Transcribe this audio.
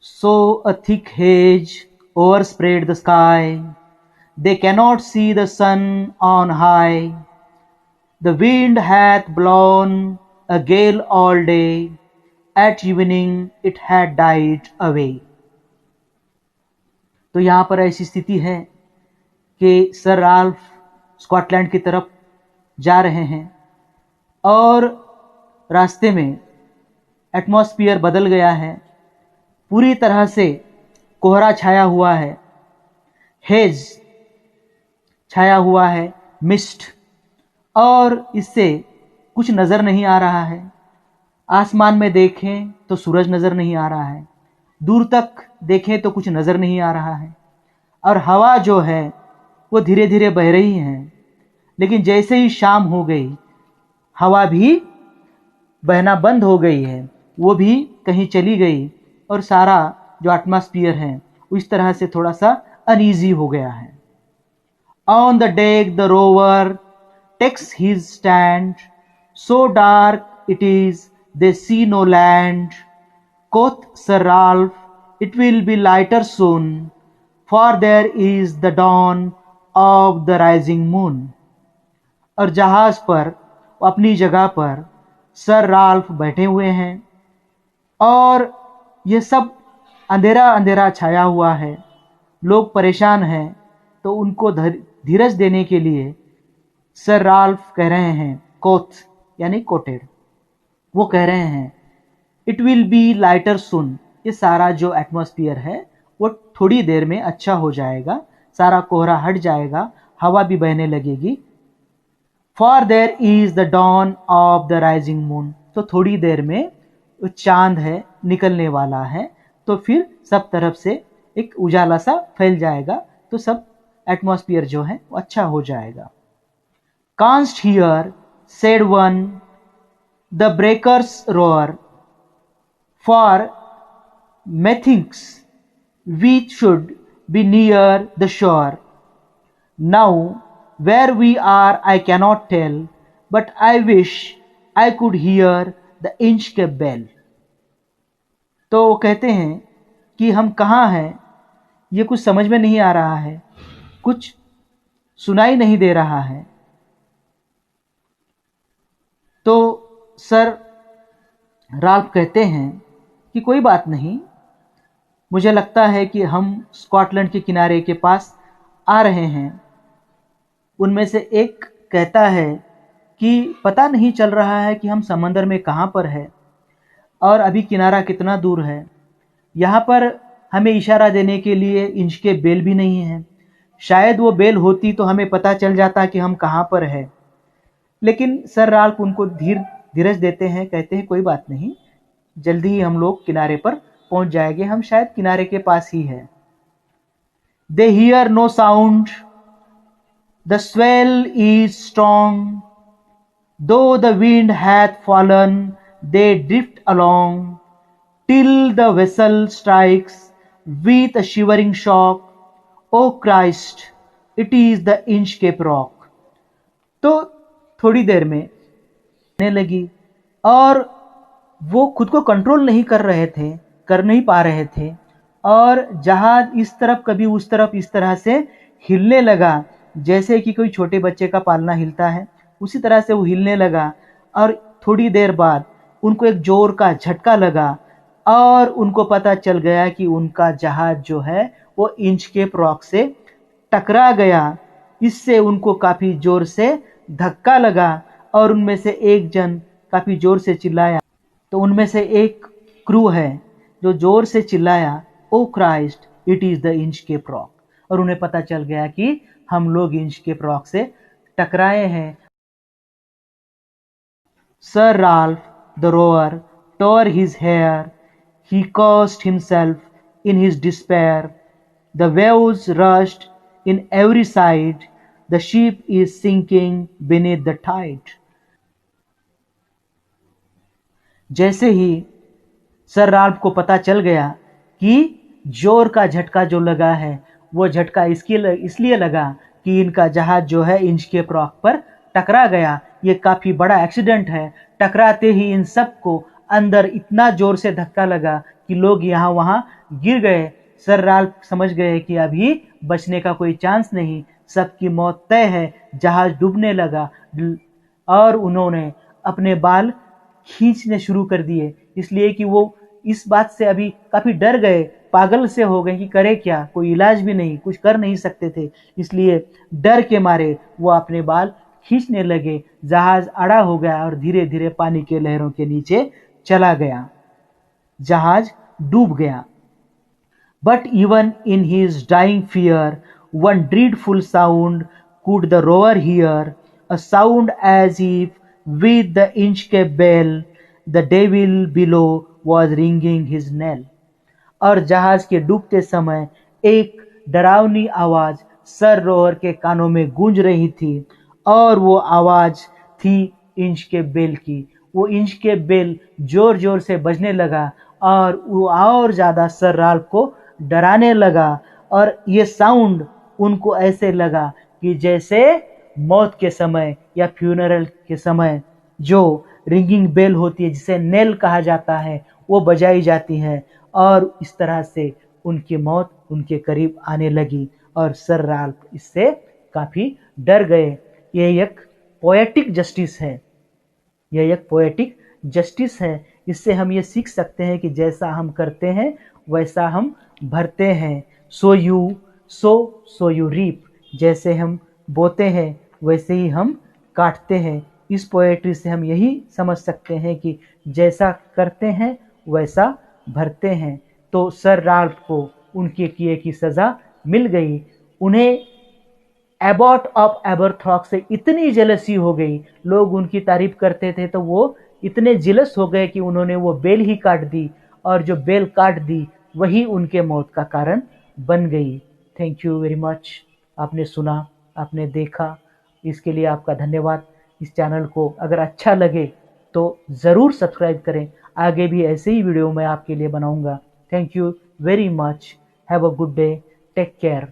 So a thick haze overspread the sky. They cannot see the sun on high. The wind hath blown a gale all day. At evening it had died away. तो यहाँ पर ऐसी स्थिति है कि sir Ralph Scotland की तरफ जा रहे हैं और रास्ते में एटमॉस्फियर बदल गया है, पूरी तरह से कोहरा छाया हुआ है, हेज छाया हुआ है, मिस्ट, और इससे कुछ नज़र नहीं आ रहा है। आसमान में देखें तो सूरज नज़र नहीं आ रहा है, दूर तक देखें तो कुछ नज़र नहीं आ रहा है, और हवा जो है वो धीरे धीरे बह रही है। लेकिन जैसे ही शाम हो गई हवा भी बहना बंद हो गई है, वो भी कहीं चली गई और सारा जो एटमॉस्फियर है उस तरह से थोड़ा सा अनईजी हो गया है। On the deck the rover takes his stand, so dark it is they see no land. Quoth Sir Ralph, it will be lighter soon, for there is the dawn of the rising moon. और जहाज पर अपनी जगह पर sir Ralph बैठे हुए हैं और ये सब अंधेरा अंधेरा छाया हुआ है, लोग परेशान हैं, तो उनको धीरज देने के लिए सर राल्फ कह रहे हैं, कोथ यानी कोटेड, वो कह रहे हैं इट विल बी लाइटर सुन, ये सारा जो एटमॉस्फियर है वो थोड़ी देर में अच्छा हो जाएगा, सारा कोहरा हट जाएगा, हवा भी बहने लगेगी। For there is the dawn of the rising moon, तो थोड़ी देर में चांद है निकलने वाला है, तो फिर सब तरफ से एक उजाला सा फैल जाएगा, तो सब एटमॉस्फियर जो है वो अच्छा हो जाएगा। Const here said one the breakers row or, for methinks we should be near the shore. Now where we are I cannot tell, but I wish I could hear the Inchcape bell. तो कहते हैं कि हम कहाँ हैं ये कुछ समझ में नहीं आ रहा है, कुछ सुनाई नहीं दे रहा है। तो सर राल्फ कहते हैं कि कोई बात नहीं, मुझे लगता है कि हम स्कॉटलैंड के किनारे के पास आ रहे हैं। उनमें से एक कहता है कि पता नहीं चल रहा है कि हम समंदर में कहाँ पर है और अभी किनारा कितना दूर है। यहाँ पर हमें इशारा देने के लिए इंचकेप बेल भी नहीं है, शायद वो बेल होती तो हमें पता चल जाता कि हम कहाँ पर है। लेकिन सर राल्फ उनको धीरज देते हैं, कहते हैं कोई बात नहीं, जल्दी ही हम लोग किनारे पर पहुंच जाएंगे, हम शायद किनारे के पास ही है। They hear no sound, the swell is strong, though the wind hath fallen they drift along, till the vessel strikes with a shivering shock, O Christ it is the Inchcape Rock. तो थोड़ी देर में आने लगी और वो खुद को control नहीं कर रहे थे, कर नहीं पा रहे थे, और जहाज इस तरफ कभी उस तरफ इस तरह से हिलने लगा, जैसे कि कोई छोटे बच्चे का पालना हिलता है, उसी तरह से वो हिलने लगा। और थोड़ी देर बाद उनको एक जोर का झटका लगा और उनको पता चल गया कि उनका जहाज जो है वो इंचकेप रॉक से टकरा गया। इससे उनको काफ़ी जोर से धक्का लगा और उनमें से एक जन काफ़ी जोर से चिल्लाया। तो उनमें से एक क्रू है जो जोर से चिल्लाया, O Christ it is the Inchcape Rock, और उन्हें पता चल गया कि हम लोग इंचकेप रॉक से टकराए हैं। Sir Ralph the row or tore his hair, he cursed himself in his despair, the waves rushed in every side, the ship is sinking beneath the tide. जैसे ही सर राल्फ को पता चल गया कि जोर का झटका जो लगा है वो झटका इसलिए लगा कि इनका जहाज जो है इंचकेप रॉक पर टकरा गया, ये काफ़ी बड़ा एक्सीडेंट है। टकराते ही इन सबको अंदर इतना जोर से धक्का लगा कि लोग यहाँ वहाँ गिर गए। सर राल्फ समझ गए कि अभी बचने का कोई चांस नहीं, सबकी मौत तय है। जहाज डूबने लगा और उन्होंने अपने बाल खींचने शुरू कर दिए, इसलिए कि वो इस बात से अभी काफी डर गए, पागल से हो गए कि करे क्या, कोई इलाज भी नहीं, कुछ कर नहीं सकते थे। इसलिए डर के मारे वो अपने बाल खींचने लगे। जहाज अड़ा हो गया और धीरे धीरे पानी के लहरों के नीचे चला गया। जहाज डूब गया। But even in his dying fear, one dreadful sound could the rower hear, a sound as if with the Inchcape bell the devil below was ringing his knell. और जहाज के डूबते समय एक डरावनी आवाज सर रोवर के कानों में गूंज रही थी, और वो आवाज थी इंच के बेल की। वो इंच के बेल जोर जोर से बजने लगा और वो और ज्यादा सर राल्फ को डराने लगा। और ये साउंड उनको ऐसे लगा कि जैसे मौत के समय या फ्यूनरल के समय जो रिंगिंग बेल होती है, जिसे नेल कहा जाता है, वो बजाई जाती है। और इस तरह से उनकी मौत उनके करीब आने लगी और सर राल्फ इससे काफी डर गए। यह एक पोएटिक जस्टिस है, यह एक पोएटिक जस्टिस है। इससे हम ये सीख सकते हैं कि जैसा हम करते हैं वैसा हम भरते हैं। सो यू रीप, जैसे हम बोते हैं वैसे ही हम काटते हैं। इस पोएट्री से हम यही समझ सकते हैं कि जैसा करते हैं वैसा भरते हैं। तो सर राल्फ को उनके किए की सजा मिल गई। उन्हें एबॉट ऑफ एबरथ्रॉक से इतनी जेलसी हो गई, लोग उनकी तारीफ करते थे तो वो इतने जेलस हो गए कि उन्होंने वो बेल ही काट दी, और जो बेल काट दी वही उनके मौत का कारण बन गई। Thank you very much. आपने सुना, आपने देखा, इसके लिए आपका धन्यवाद। इस चैनल को अगर अच्छा लगे तो ज़रूर सब्सक्राइब करें, आगे भी ऐसे ही वीडियो मैं आपके लिए बनाऊंगा। Thank you very much. Have a good day, take care.